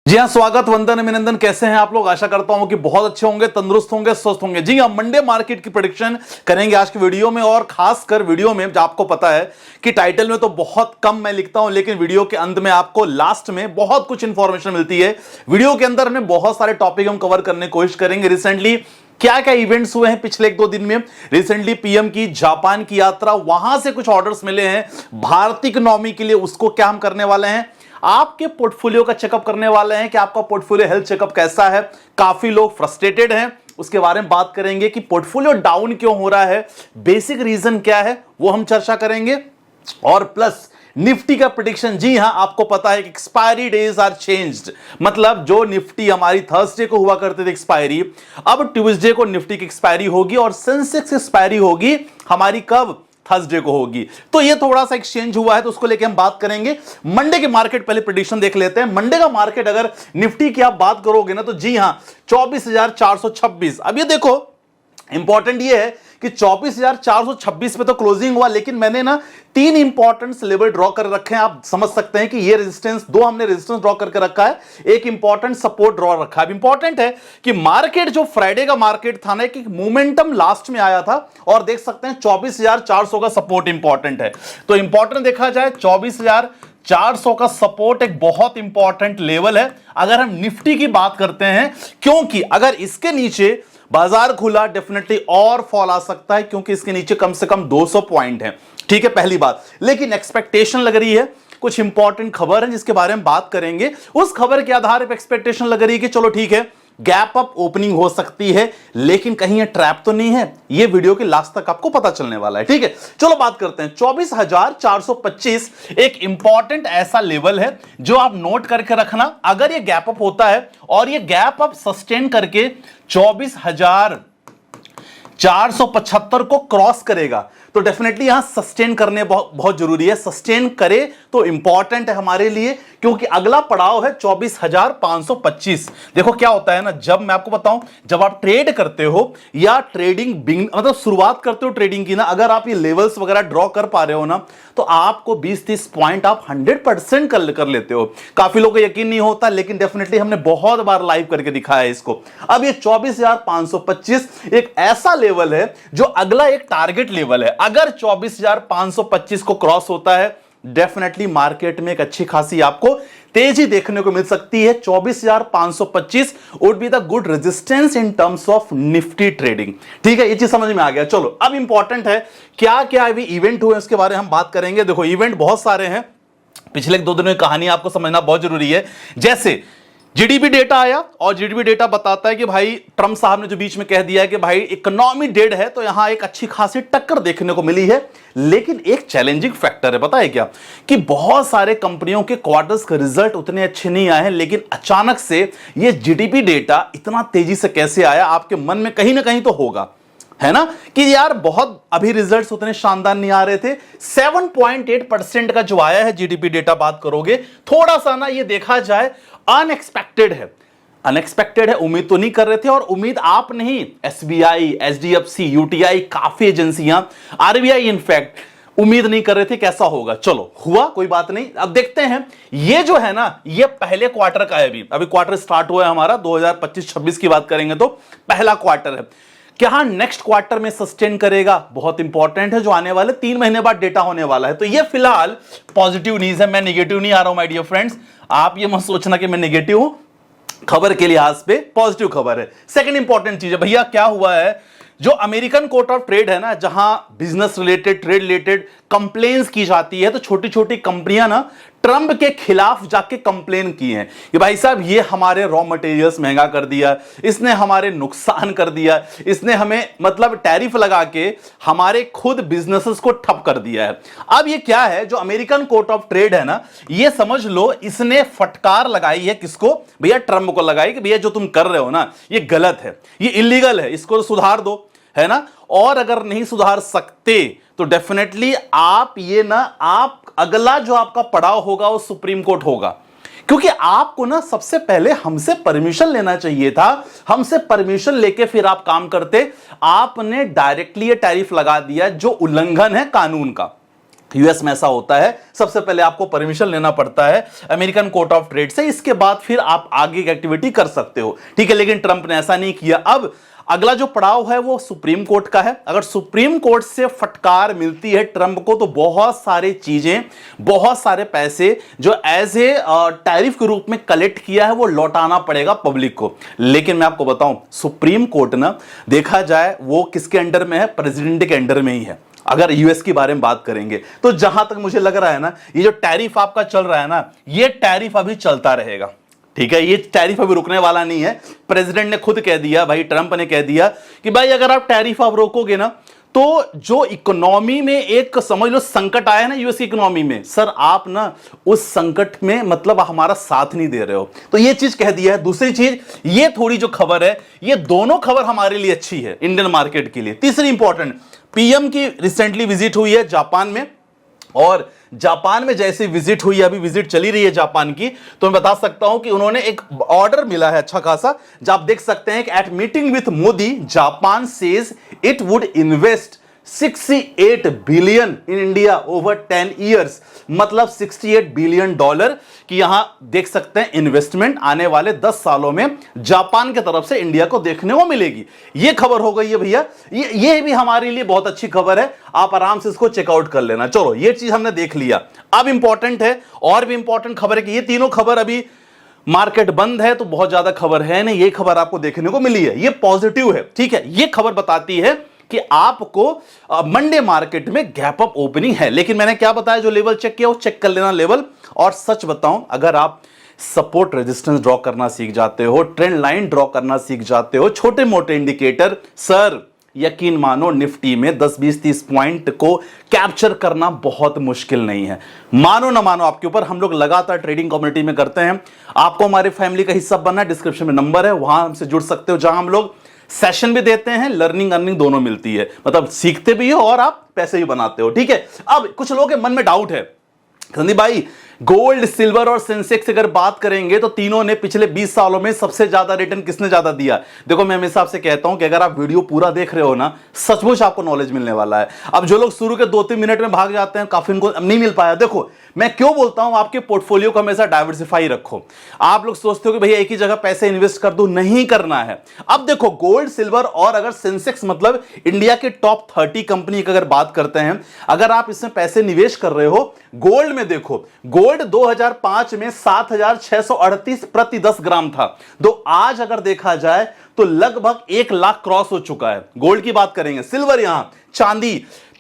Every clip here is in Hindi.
जी हाँ, स्वागत, वंदन, अभिनंदन। कैसे हैं आप लोग? आशा करता हूं कि बहुत अच्छे होंगे, तंदुरुस्त होंगे, स्वस्थ होंगे। जी हाँ, मंडे मार्केट की प्रेडिक्शन करेंगे आज की वीडियो में, और खासकर वीडियो में आपको पता है कि टाइटल में तो बहुत कम मैं लिखता हूं, लेकिन वीडियो के अंत में आपको लास्ट में बहुत कुछ इंफॉर्मेशन मिलती है। वीडियो के अंदर हमें बहुत सारे टॉपिक हम कवर करने की कोशिश करेंगे। रिसेंटली क्या क्या इवेंट्स हुए हैं पिछले एक दो दिन में। रिसेंटली पीएम की जापान की यात्रा, वहां से कुछ ऑर्डर्स मिले हैं भारतीय इकोनॉमी के लिए, उसको क्या हम करने वाले हैं। आपके पोर्टफोलियो का चेकअप करने वाले हैं कि आपका पोर्टफोलियो हेल्थ चेकअप कैसा है। काफी लोग फ्रस्ट्रेटेड हैं, उसके बारे में बात करेंगे कि पोर्टफोलियो डाउन क्यों हो रहा है, बेसिक रीजन क्या है, वो हम चर्चा करेंगे। और प्लस निफ्टी का प्रेडिक्शन। जी हां, आपको पता है कि एक्सपायरी डेज आर चेंज्ड, मतलब जो निफ्टी हमारी थर्सडे को हुआ करते थे एक्सपायरी, अब ट्यूसडे को निफ्टी की एक्सपायरी होगी, और सेंसेक्स एक्सपायरी होगी हमारी कब? थर्सडे को होगी। तो ये थोड़ा सा एक्सचेंज हुआ है, तो उसको लेके हम बात करेंगे। मंडे के मार्केट पहले प्रेडिक्शन देख लेते हैं। मंडे का मार्केट अगर निफ्टी की आप बात करोगे ना, तो जी हां 24,426। अब ये देखो, इंपॉर्टेंट ये है कि 24,426 पे तो क्लोजिंग हुआ, लेकिन मैंने ना तीन इंपॉर्टेंट लेवल ड्रॉ कर रखे हैं। आप समझ सकते हैं कि ये रेजिस्टेंस, दो हमने रेजिस्टेंस ड्रॉ करके रखा है, एक इंपॉर्टेंट सपोर्ट ड्रॉ रखा है। अब इंपॉर्टेंट है कि मार्केट जो फ्राइडे का मार्केट था ना, एक मोमेंटम लास्ट में आया था, और देख सकते हैं 24,400 का सपोर्ट इंपॉर्टेंट है। तो इंपॉर्टेंट देखा जाए 24,400 का सपोर्ट एक बहुत इंपॉर्टेंट लेवल है अगर हम निफ्टी की बात करते हैं, क्योंकि अगर इसके नीचे बाजार खुला डेफिनेटली और फॉल आ सकता है, क्योंकि इसके नीचे कम से कम 200 पॉइंट है। ठीक है, पहली बात। लेकिन एक्सपेक्टेशन लग रही है, कुछ इंपॉर्टेंट खबर है जिसके बारे में बात करेंगे। उस खबर के आधार पर एक्सपेक्टेशन लग रही है कि चलो ठीक है, गैप अप ओपनिंग हो सकती है, लेकिन कहीं ये ट्रैप तो नहीं है। ये वीडियो के लास्ट तक आपको पता चलने वाला है। ठीक है, चलो बात करते हैं। 24,425 एक इंपॉर्टेंट ऐसा लेवल है जो आप नोट करके रखना। अगर ये गैप अप होता है और ये गैप अप सस्टेन करके 24,475 को क्रॉस करेगा, तो डेफिनेटली यहां सस्टेन करने बहुत जरूरी है। सस्टेन करे तो इंपॉर्टेंट है हमारे लिए, क्योंकि अगला पड़ाव है 24,525। देखो क्या होता है ना, जब मैं आपको बताऊं, जब आप ट्रेड करते हो या ट्रेडिंग मतलब शुरुआत करते हो ट्रेडिंग की ना, अगर आप ये लेवल्स वगैरह ड्रॉ कर पा रहे हो ना, तो आपको 20-30 पॉइंट आप 100% कर लेते हो। काफी लोगों को यकीन नहीं होता, लेकिन डेफिनेटली हमने बहुत बार लाइव करके दिखाया है इसको। अब ये 24,525 एक ऐसा लेवल है जो अगला एक टारगेट लेवल है। अगर 24,525 को क्रॉस होता है, डेफिनेटली मार्केट में एक अच्छी खासी आपको तेजी देखने को मिल सकती है। 24,525 would be the good resistance in terms of Nifty trading. ठीक है, ये चीज समझ में आ गया। चलो, अब इंपॉर्टेंट है क्या क्या अभी इवेंट हुए उसके बारे में हम बात करेंगे। देखो, इवेंट बहुत सारे हैं, पिछले 2 दिनों की कहानी आपको समझना बहुत जरूरी है। जैसे जीडीपी डेटा आया, और जीडीपी डेटा बताता है कि भाई ट्रंप साहब ने जो बीच में कह दिया है कि भाई इकोनॉमी डेड है, तो यहां एक अच्छी खासी टक्कर देखने को मिली है। लेकिन एक चैलेंजिंग फैक्टर है, पता है क्या, कि बहुत सारे कंपनियों के क्वार्टर्स के रिजल्ट उतने अच्छे नहीं आए हैं, लेकिन अचानक से ये जीडीपी डेटा इतना तेजी से कैसे आया, आपके मन में कहीं ना कहीं तो होगा, है ना, कि यार बहुत अभी रिजल्ट्स उतने शानदार नहीं आ रहे थे। 7.8% का जो आया है जीडीपी डेटा, बात करोगे थोड़ा सा ना, ये देखा जाए अनएक्सपेक्टेड है। अनएक्सपेक्टेड है, उम्मीद तो नहीं कर रहे थे, और उम्मीद आप नहीं, एसबीआई, एचडीएफसी, यूटीआई, काफी एजेंसियां, आरबीआई इनफैक्ट उम्मीद नहीं कर रहे थे कैसा होगा। चलो हुआ, कोई बात नहीं। अब देखते हैं, ये जो है ना, ये पहले क्वार्टर का है। अभी क्वार्टर स्टार्ट हुआ है हमारा, 2025-26 की बात करेंगे तो पहला क्वार्टर है। क्या नेक्स्ट क्वार्टर में सस्टेन करेगा, बहुत इंपॉर्टेंट है, जो आने वाले 3 महीने बाद डेटा होने वाला है। तो ये फिलहाल पॉजिटिव न्यूज है, मैं नेगेटिव नहीं आ रहा हूं माय डियर फ्रेंड्स। आप ये मत सोचना कि मैं नेगेटिव हूं, खबर के लिहाज पे पॉजिटिव खबर है। सेकंड इंपॉर्टेंट चीज है भैया, क्या हुआ है, जो अमेरिकन कोर्ट ऑफ ट्रेड है ना, जहां business related, trade related complaints की जाती है, तो छोटी छोटी कंपनियां ना ट्रंप के खिलाफ जाके कंप्लेन की हैं कि भाई साहब ये हमारे रॉ मटेरियल्स महंगा कर दिया, इसने हमारे नुकसान कर दिया, इसने हमें मतलब टैरिफ लगा के हमारे खुद बिजनेसेस को ठप कर दिया है। अब ये क्या है, जो अमेरिकन कोर्ट ऑफ ट्रेड है ना, ये समझ लो इसने फटकार लगाई है किसको? भैया ट्रंप को लगाई कि भैया जो तुम कर रहे हो ना, ये गलत है, ये इलीगल है, इसको सुधार दो, है ना। और अगर नहीं सुधार सकते तो डेफिनेटली आप ये ना, आप अगला जो आपका पड़ाव होगा वो सुप्रीम कोर्ट होगा, क्योंकि आपको ना सबसे पहले हमसे परमिशन लेना चाहिए था। हमसे परमिशन लेके फिर आप काम करते। आपने डायरेक्टली ये टैरिफ लगा दिया जो उल्लंघन है कानून का। यूएस में ऐसा होता है, सबसे पहले आपको परमिशन लेना पड़ता है अमेरिकन कोर्ट ऑफ ट्रेड से, इसके बाद फिर आप आगे की एक्टिविटी कर सकते हो, ठीक है। लेकिन ट्रंप ने ऐसा नहीं किया। अब अगला जो पड़ाव है वो सुप्रीम कोर्ट का है। अगर सुप्रीम कोर्ट से फटकार मिलती है ट्रंप को तो बहुत सारी चीजें, बहुत सारे पैसे जो एज ए टैरिफ के रूप में कलेक्ट किया है वो लौटाना पड़ेगा पब्लिक को। लेकिन मैं आपको बताऊं, सुप्रीम कोर्ट ना देखा जाए वो किसके अंडर में है, प्रेसिडेंट के अंडर में ही है। अगर यूएस के बारे में बात करेंगे तो जहां तक मुझे लग रहा है ना, ये जो टैरिफ आपका चल रहा है ना, ये टैरिफ अभी चलता रहेगा, ठीक है। ये टैरिफ अभी रुकने वाला नहीं है। प्रेसिडेंट ने खुद कह दिया, भाई ट्रंप ने कह दिया कि भाई अगर आप टैरिफ आप रोकोगे ना तो जो इकोनॉमी में एक समझ लो संकट आया ना यूएस की इकोनॉमी में, सर आप ना उस संकट में मतलब हमारा साथ नहीं दे रहे हो, तो ये चीज कह दिया है। दूसरी चीज, ये थोड़ी जो खबर है, ये दोनों खबर हमारे लिए अच्छी है इंडियन मार्केट के लिए। तीसरी इंपॉर्टेंट, पीएम की रिसेंटली विजिट हुई है जापान में, और जापान में जैसे विजिट हुई, अभी विजिट चली रही है जापान की, तो मैं बता सकता हूं कि उन्होंने एक ऑर्डर मिला है अच्छा खासा, जब आप देख सकते हैं कि eight meeting with Modi Japan says it would invest 68 billion in India over 10 years, मतलब 68 बिलियन डॉलर की यहां देख सकते हैं इन्वेस्टमेंट आने वाले 10 सालों में जापान की तरफ से इंडिया को देखने को मिलेगी। यह खबर हो गई है भैया, ये भी हमारे लिए बहुत अच्छी खबर है, आप आराम से इसको चेकआउट कर लेना। चलो ये चीज हमने देख लिया। अब इंपॉर्टेंट है, और भी इंपॉर्टेंट खबर है कि ये तीनों खबर, अभी मार्केट बंद है तो बहुत ज्यादा खबर है नहीं, ये खबर आपको देखने को मिली है, ये पॉजिटिव है, ठीक है। ये खबर बताती है कि आपको मंडे मार्केट में गैप अप ओपनिंग है। लेकिन मैंने क्या बताया, जो लेवल चेक किया वो चेक कर लेना लेवल। और सच बताऊं, अगर आप सपोर्ट रेजिस्टेंस ड्रॉ करना सीख जाते हो, ट्रेंड लाइन ड्रॉ करना सीख जाते हो, छोटे मोटे इंडिकेटर, सर यकीन मानो निफ्टी में 10 20 30 पॉइंट को कैप्चर करना बहुत मुश्किल नहीं है। मानो ना मानो आपके ऊपर, हम लोग लगातार ट्रेडिंग कम्युनिटी में करते हैं। आपको हमारे फैमिली का हिस्सा बनना है, डिस्क्रिप्शन में नंबर है, वहां हमसे जुड़ सकते हो, जहां हम लोग सेशन भी देते हैं, लर्निंग अर्निंग दोनों मिलती है, मतलब सीखते भी हो और आप पैसे भी बनाते हो, ठीक है। अब कुछ लोगों के मन में डाउट है, संदीप भाई गोल्ड, सिल्वर और सेंसेक्स अगर बात करेंगे तो तीनों ने पिछले 20 सालों में सबसे ज्यादा रिटर्न किसने ज्यादा दिया। देखो मैं हमेशा आपसे कहता हूं कि अगर आप वीडियो पूरा देख रहे हो ना, सचमुच आपको नॉलेज मिलने वाला है। अब जो लोग शुरू के 2-3 मिनट में भाग जाते हैं, काफी उनको नहीं मिल पाया। देखो मैं क्यों बोलता हूं, आपके पोर्टफोलियो को हमेशा डाइवर्सिफाई रखो। आप लोग सोचते हो कि भैया एक ही जगह पैसे इन्वेस्ट कर दूं, नहीं करना है। अब देखो गोल्ड, सिल्वर और अगर सेंसेक्स, मतलब इंडिया के टॉप 30 कंपनी की अगर बात करते हैं, अगर आप इसमें पैसे निवेश कर रहे हो, गोल्ड में देखो, गोल्ड 2005 में 7,638 प्रति 10 ग्राम था, तो आज अगर देखा जाए तो लगभग 1 लाख क्रॉस हो चुका है। गोल्ड की बात करेंगे। सिल्वर, यहां चांदी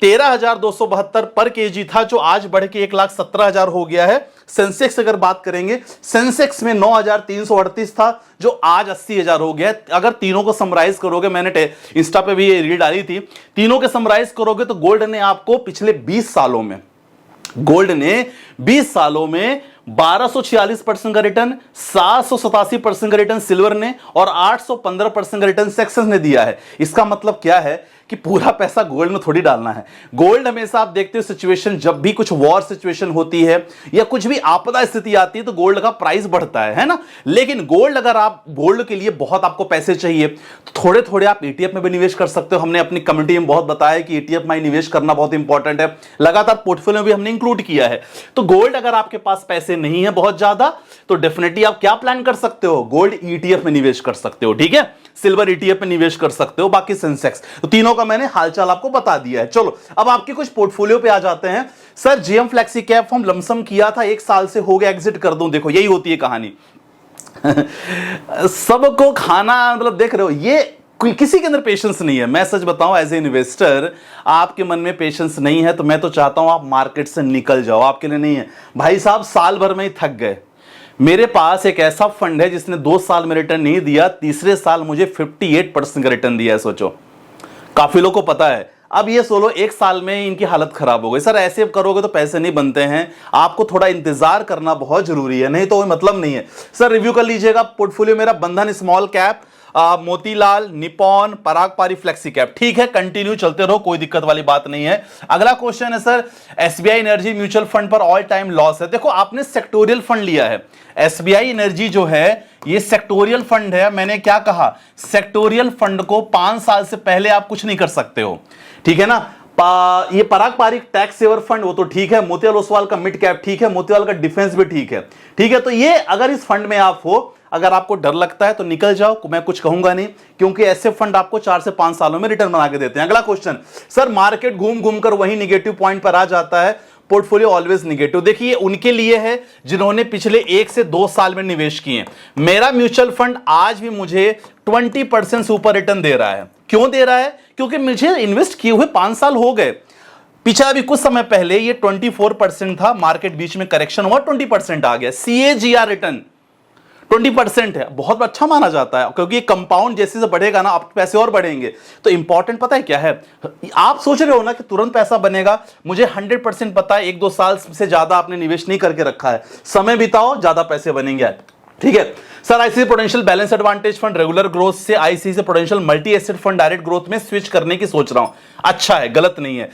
13,272 पर केजी था, जो आज बढ़ के 1,17,000 हो गया है। सेंसेक्स अगर बात करेंगे, सेंसेक्स में 9,338 था, जो आज 80,000 हो गया है। अगर तीनों को समराइज करोगे, मैंने इंस्टा पे भी ये रील डाली थी, तीनों के समराइज करोगे तो गोल्ड ने आपको पिछले 20 सालों में, गोल्ड ने 20 सालों में 1246% का रिटर्न, 787% का रिटर्न सिल्वर ने और 815% का रिटर्न सेक्सेस ने दिया है। इसका मतलब क्या है कि पूरा पैसा गोल्ड में थोड़ी डालना है। गोल्ड हमेशा आप देखते हो सिचुएशन, जब भी कुछ वॉर सिचुएशन होती है या कुछ भी आपदा स्थिति आती है तो गोल्ड का प्राइस बढ़ता है ना। लेकिन गोल्ड, अगर आप गोल्ड के लिए बहुत आपको पैसे चाहिए तो थोड़े थोड़े आप ईटीएफ में भी निवेश कर सकते हो। हमने अपनी कम्युनिटी में बहुत बताया कि ईटीएफ में निवेश करना बहुत इंपॉर्टेंट है, लगातार पोर्टफोलियो भी हमने इंक्लूड किया है। तो गोल्ड, अगर आपके पास पैसे नहीं है बहुत ज्यादा, तो डेफिनेटली आप क्या प्लान कर सकते हो, गोल्ड ईटीएफ में निवेश कर सकते हो, ठीक है। सिल्वर ईटीएफ में निवेश कर सकते हो, बाकी सेंसेक्स, तो तीनों का मैंने हालचाल आपको बता दिया है। चलो अब आपके कुछ पोर्टफोलियो पे आ जाते हैं। सर जेएम फ्लेक्सी कैप हम लमसम किया था, 1 साल से हो गया, एग्जिट कर दूं। देखो यही होती है कहानी सबको खाना, मतलब देख रहे हो, ये किसी के अंदर पेशेंस नहीं है। मैं सच बताऊं, एज ए इन्वेस्टर आपके मन में पेशेंस नहीं है तो मैं तो चाहता हूं आप मार्केट से निकल जाओ, आपके लिए नहीं है। भाई साहब साल भर में ही थक गए। मेरे पास एक ऐसा फंड है जिसने 2 साल में रिटर्न नहीं दिया, तीसरे साल मुझे 58% का रिटर्न दिया है। सोचो, काफी लोगों को पता है। अब ये सोलो 1 साल में इनकी हालत खराब हो गई। सर ऐसे करोगे तो पैसे नहीं बनते हैं, आपको थोड़ा इंतजार करना बहुत जरूरी है, नहीं तो कोई मतलब नहीं है। सर रिव्यू कर लीजिएगा पोर्टफोलियो मेरा, बंधन स्मॉल कैप, मोतीलाल, निपॉन, पराग पारी, फ्लेक्सी कैप, ठीक है। कंटिन्यू चलते रहो, कोई दिक्कत वाली बात नहीं है। अगला क्वेश्चन है sir, SBI energy mutual fund पर ऑल टाइम लॉस है। देखो आपने सेक्टोरियल फंड लिया है, एसबीआई एनर्जी जो है ये सेक्टोरियल फंड है। मैंने क्या कहा, सेक्टोरियल फंड को 5 साल से पहले आप कुछ नहीं कर सकते हो, ठीक है ना। ये पराग पारिक टैक्स सेवर फंड, वो तो ठीक है। मोतीलाल ओसवाल का मिड कैप ठीक है, मोतीलाल का डिफेंस भी ठीक है। ठीक है, तो ये अगर इस फंड में आप हो, अगर आपको डर लगता है तो निकल जाओ, मैं कुछ कहूंगा नहीं, क्योंकि ऐसे फंड आपको 4 से 5 सालों में रिटर्न बना के देते हैं। अगला क्वेश्चन, सर मार्केट घूम घूम कर वही निगेटिव पॉइंट पर आ जाता है, पोर्टफोलियो ऑलवेज निगेटिव। देखिए उनके लिए है जिन्होंने पिछले 1 से 2 साल में निवेश किए। मेरा म्यूचुअल फंड आज भी मुझे 20% सुपर रिटर्न दे रहा है। क्यों दे रहा है? क्योंकि मुझे इन्वेस्ट किए हुए 5 साल हो गए। पीछे अभी कुछ समय पहले ये 24% था, मार्केट बीच में करेक्शन हुआ, 20% आ गया। CAGR रिटर्न 20% है, बहुत अच्छा माना जाता है, क्योंकि कंपाउंड जैसे से बढ़ेगा ना, आपके पैसे और बढ़ेंगे। तो इंपॉर्टेंट पता है क्या है? आप सोच रहे हो ना कि तुरंत पैसा बनेगा, मुझे 100% पता है, 1-2 साल से ज्यादा आपने निवेश नहीं करके रखा है, समय बिताओ, ज्यादा पैसे बनेंगे। ठीक है sir, ICICI Prudential balance advantage fund regular growth से ICICI Prudential multi asset fund direct growth में स्विच करने की सोच रहा हूं। अच्छा है, गलत नहीं है।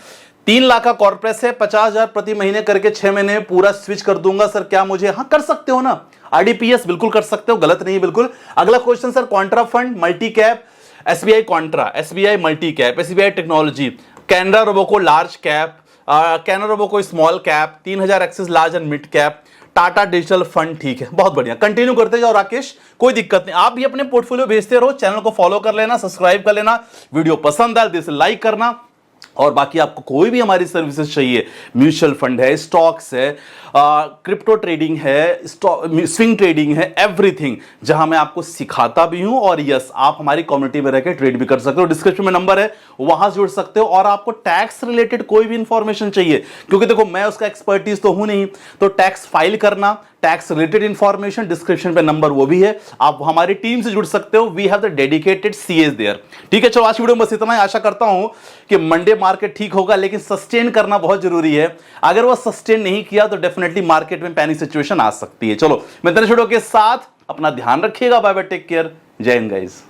3 लाख का कॉर्पोरेट है, 50,000 प्रति महीने करके 6 महीने में पूरा स्विच कर दूंगा सर, क्या मुझे? हाँ कर सकते हो ना, आईडीपीएस बिल्कुल कर सकते हो, गलत नहीं है बिल्कुल। अगला question sir, contra fund multi cap, SBI contra, SBI multi cap, SBI technology, Canara Robeco large cap, Canara Robeco small cap, 3000 Axis large and mid cap, Tata digital fund. ठीक है, बहुत बढ़िया, कंटिन्यू करते जाओ राकेश, कोई दिक्कत नहीं। आप भी अपने पोर्टफोलियो भेजते रहो, चैनल को फॉलो कर लेना, सब्सक्राइब कर लेना, वीडियो पसंद आए तो लाइक करना। और बाकी आपको कोई भी हमारी सर्विसेज चाहिए, म्यूचुअल फंड है, स्टॉक्स है, क्रिप्टो ट्रेडिंग है, स्विंग ट्रेडिंग है, एवरीथिंग, जहां मैं आपको सिखाता भी हूं। और यस, आप हमारी कम्युनिटी में रहकर ट्रेड भी कर सकते हो, डिस्क्रिप्शन में नंबर है, वहां जुड़ सकते हो। और आपको टैक्स रिलेटेड कोई भी इंफॉर्मेशन चाहिए, क्योंकि देखो मैं उसका एक्सपर्टीज तो हूं नहीं, तो टैक्स फाइल करना, टैक्स रिलेटेड इंफॉर्मेशन, डिस्क्रिप्शन पे नंबर वो भी है, आप हमारी टीम से जुड़ सकते हो। We have the dedicated CS there. ठीक है, चलो आज वीडियो में बस इतना ही। आशा करता हूं कि मंडे मार्केट ठीक होगा, लेकिन सस्टेन करना बहुत जरूरी है। अगर वो सस्टेन नहीं किया तो डेफिनेटली मार्केट में पैनिक सिचुएशन आ सकती है। चलो, मैं तेरे वीडियो के साथ अपना ध्यान रखिएगा, बाय बाय, टेक केयर, जय हिंद गाइस।